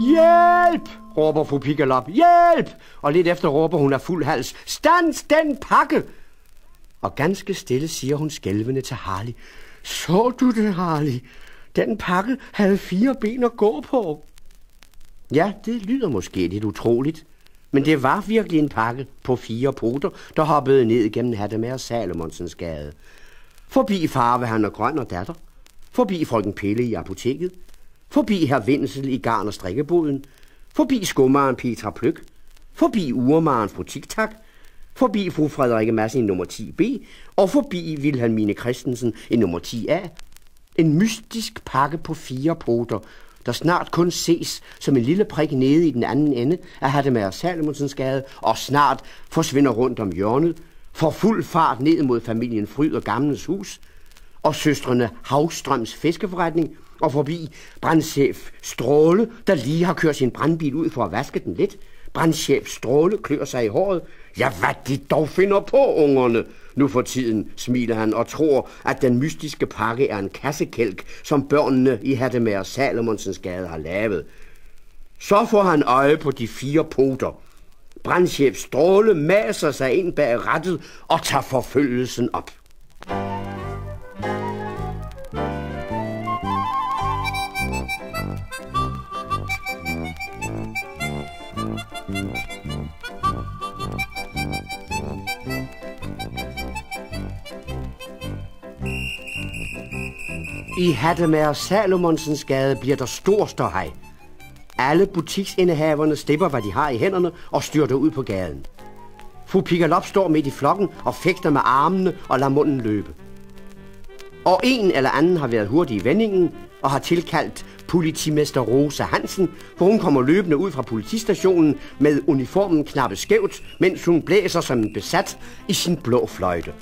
Hjælp! Råber fru Piggalop. Hjælp! Og lidt efter råber hun af fuld hals. Stands den pakke! Og ganske stille siger hun skælvende til Harley. Så du det, Harley? Den pakke havde 4 ben at gå på. Ja, det lyder måske lidt utroligt. Men det var virkelig en pakke på 4 poter, der hoppede ned gennem Hattemager Salomonsens gade. Forbi Farve, han og Grøn og datter. Forbi frøken Pille i apoteket. Forbi herr Vindsel i garn- og strikkeboden. Forbi skummeren Petra Pløk. Forbi urmaren fru Tiktak. Forbi fru Frederikke Madsen i nummer 10B. Og forbi Wilhelmine Christensen i nummer 10A. En mystisk pakke på 4 poter, der snart kun ses som en lille prik nede i den anden ende af Hattemager Salomonsens gade, og snart forsvinder rundt om hjørnet, får fuld fart ned mod familien Fryd og Gamles hus, og søstrene Havstrøms fiskeforretning, og forbi brandchef Stråle, der lige har kørt sin brandbil ud for at vaske den lidt. Brandchef Stråle klør sig i håret. Ja, hvad de dog finder på, ungerne. Nu for tiden, smiler han og tror, at den mystiske pakke er en kassekælk, som børnene i Hattemager Salomonsens gade har lavet. Så får han øje på de 4 poter. Brandchef Stråle maser sig ind bag rattet og tager forfølgelsen op. I Hattemager Salomonsens gade bliver der stor ståhej. Alle butiksindehaverne slipper, hvad de har i hænderne, og styrter ud på gaden. Fru Piggalop står midt i flokken og fægter med armene og lader munden løbe. Og en eller anden har været hurtig i vendingen og har tilkaldt politimester Rosa Hansen, hvor hun kommer løbende ud fra politistationen med uniformen knappet skævt, mens hun blæser som en besat i sin blå fløjte.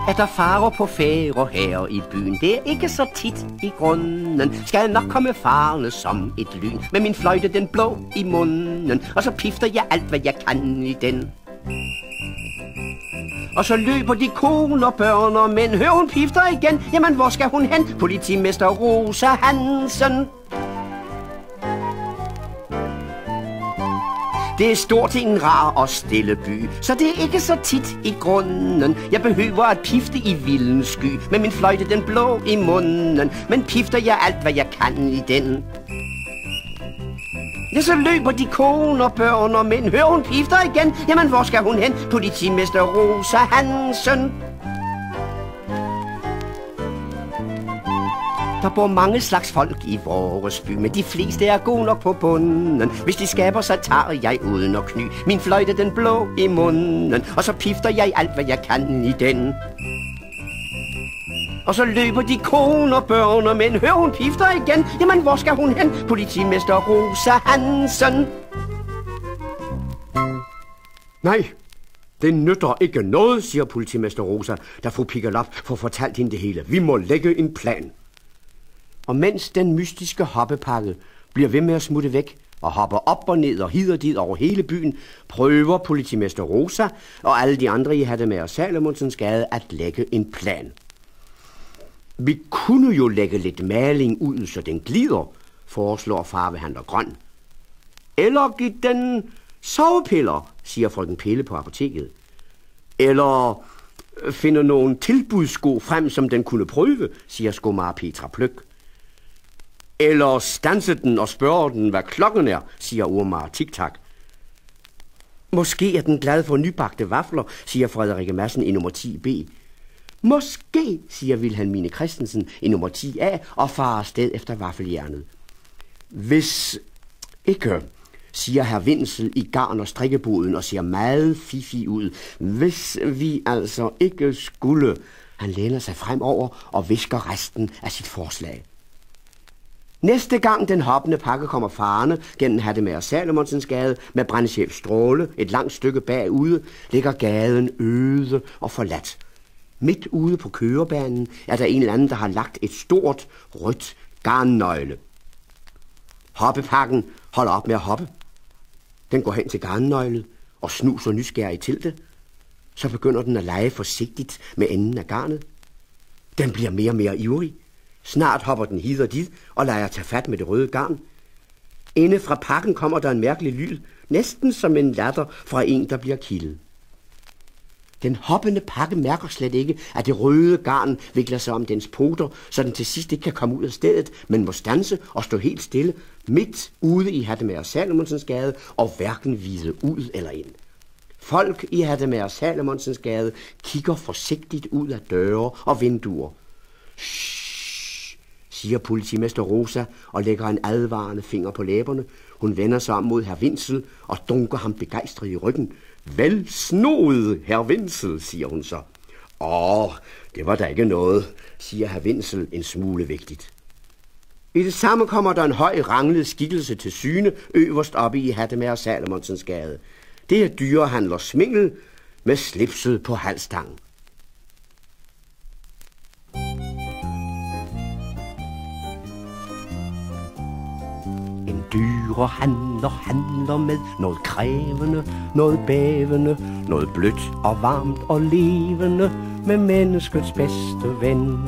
Er der farer på færre her i byen? Det er ikke så tit i grunden. Skal jeg nok komme farne som et lyn, med min fløjte den blå i munden, og så pifter jeg alt, hvad jeg kan i den. Og så løber de koner, børn og mænd. Hør, hun pifter igen. Jamen, hvor skal hun hen? Politimester Rosa Hansen. Det er stort en rar og stille by, så det er ikke så tit i grunden. Jeg behøver at pifte i vildens sky, med min fløjte den blå i munden. Men pifter jeg alt, hvad jeg kan i den. Ja, så løber de koner, børn og mænd. Hør, hun pifter igen. Jamen, hvor skal hun hen? Politimester Rosa Hansen. Der bor mange slags folk i vores by, men de fleste er gode nok på bunden. Hvis de skaber, så tager jeg uden at kny min fløjte den blå i munden, og så pifter jeg alt, hvad jeg kan i den. Og så løber de koner, børn og mænd. Hør, hun pifter igen. Jamen, hvor skal hun hen? Politimester Rosa Hansen. Nej, det nytter ikke noget, siger politimester Rosa, da fru Piggalop får fortalt hende det hele. Vi må lægge en plan. Og mens den mystiske hoppepakke bliver ved med at smutte væk og hopper op og ned og hider dit over hele byen, prøver politimester Rosa og alle de andre i Hattemager Salomonsens gade at lægge en plan. Vi kunne jo lægge lidt maling ud, så den glider, foreslår farvehandler Grøn. Eller give den sovepiller, siger frøken Pille på apoteket. Eller finde nogle tilbudssko frem, som den kunne prøve, siger skummer Petra Pløk. Eller standse den og spørge den, hvad klokken er, siger urmar Tiktak. Måske er den glad for nybagte vafler, siger Frederikke Madsen i nummer 10B. Måske, siger Wilhelmine Christensen i nummer 10A og farer afsted efter vaffeljernet. Hvis ikke, siger herr Vindsel i garn- og strikkeboden og ser meget fifi ud. Hvis vi altså ikke skulle. Han læner sig fremover og visker resten af sit forslag. Næste gang den hoppende pakke kommer farende gennem Hattemager Salomonsens gade med brandchef Stråle et langt stykke bagude, ligger gaden øde og forladt. Midt ude på kørebanen er der en eller anden, der har lagt et stort rødt garnnøgle. Hoppepakken holder op med at hoppe. Den går hen til garnnøglet og snuser nysgerrig til det. Så begynder den at lege forsigtigt med enden af garnet. Den bliver mere og mere ivrig. Snart hopper den hid og dit og leger tage fat med det røde garn. Inde fra pakken kommer der en mærkelig lyd, næsten som en latter fra en, der bliver kildet. Den hoppende pakke mærker slet ikke, at det røde garn vikler sig om dens poter, så den til sidst ikke kan komme ud af stedet, men må standse og stå helt stille midt ude i Hattemager Salomonsens Gade og hverken vide ud eller ind. Folk i Hattemager Salomonsens Gade kigger forsigtigt ud af døre og vinduer. Shh, siger politimester Rosa og lægger en advarende finger på læberne. Hun vender sig om mod hr. Wenzel og dunker ham begejstret i ryggen. Vel snoet, hr. Wenzel, siger hun så. Det var da ikke noget, siger hr. Wenzel en smule vigtigt. I det samme kommer der en høj ranglet skikkelse til syne øverst oppe i Hattemager Salomonsens Gade. Det er dyrehandler Smingel med slipset på halsstangen. En dyrehandler handler med noget krævende, noget bævende, noget blødt og varmt og levende med menneskets bedste ven.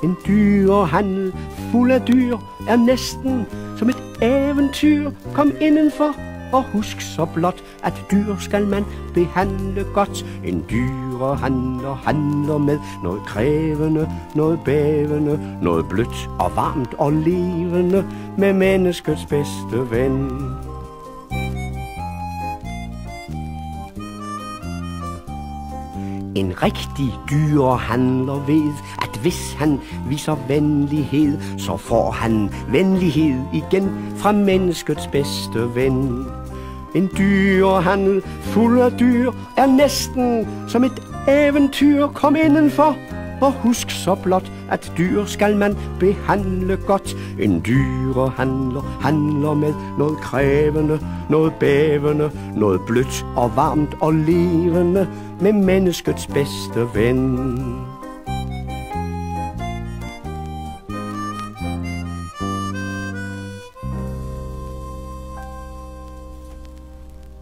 En dyrehandel fuld af dyr er næsten som et eventyr. Kom indenfor og husk så blot, at dyr skal man behandle godt. En dyrehandler handler med noget krævende, noget bævende, noget blødt og varmt og levende med menneskets bedste ven. En rigtig dyrehandler ved, at hvis han viser venlighed, så får han venlighed igen fra menneskets bedste ven. En dyrehandel fuld af dyr er næsten som et eventyr. Kom indenfor og husk så blot, at dyr skal man behandle godt. En dyrehandler handler med noget krævende, noget bævende, noget blødt og varmt og levende med menneskets bedste ven.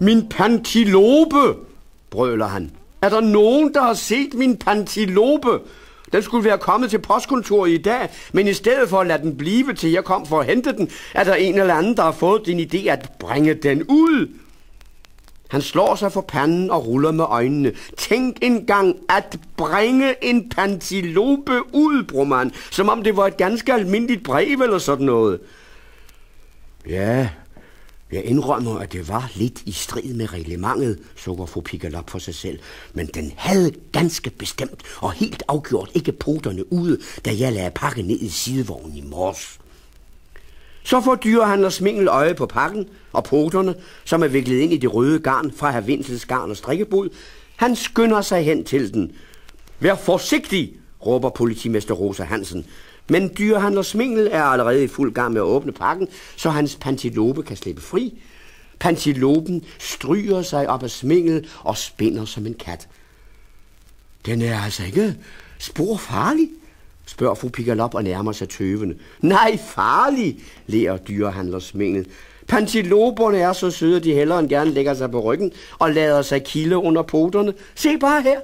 Min pantilope, brøler han. Er der nogen, der har set min pantilope? Den skulle være kommet til postkontoret i dag, men i stedet for at lade den blive, til jeg kom for at hente den, er der en eller anden, der har fået den idé at bringe den ud. Han slår sig for panden og ruller med øjnene. Tænk engang at bringe en pantilope ud, brummer han, som om det var et ganske almindeligt brev eller sådan noget. Ja, jeg indrømmer, at det var lidt i strid med reglementet, sukker fru Pickelop for sig selv. Men den havde ganske bestemt og helt afgjort ikke poterne ude, da jeg lagde pakken ned i sidevognen i morges. Så får dyrehandler Smingel øje på pakken og poterne, som er viklet ind i det røde garn fra hr. Wintzels garn og strikkebod. Han skynder sig hen til den. Vær forsigtig, råber politimester Rosa Hansen. Men dyrehandler Smingel er allerede i fuld gang med at åbne pakken, så hans pantilope kan slippe fri. Pantilopen stryger sig op af Smingel og spinder som en kat. Den er altså ikke spor farlig, spørger fru Pickelop og nærmer sig tøvende. Nej, farlig, ler dyrehandler Smingel. Pantiloperne er så søde, de hellere end gerne lægger sig på ryggen og lader sig kilde under poterne. Se bare her.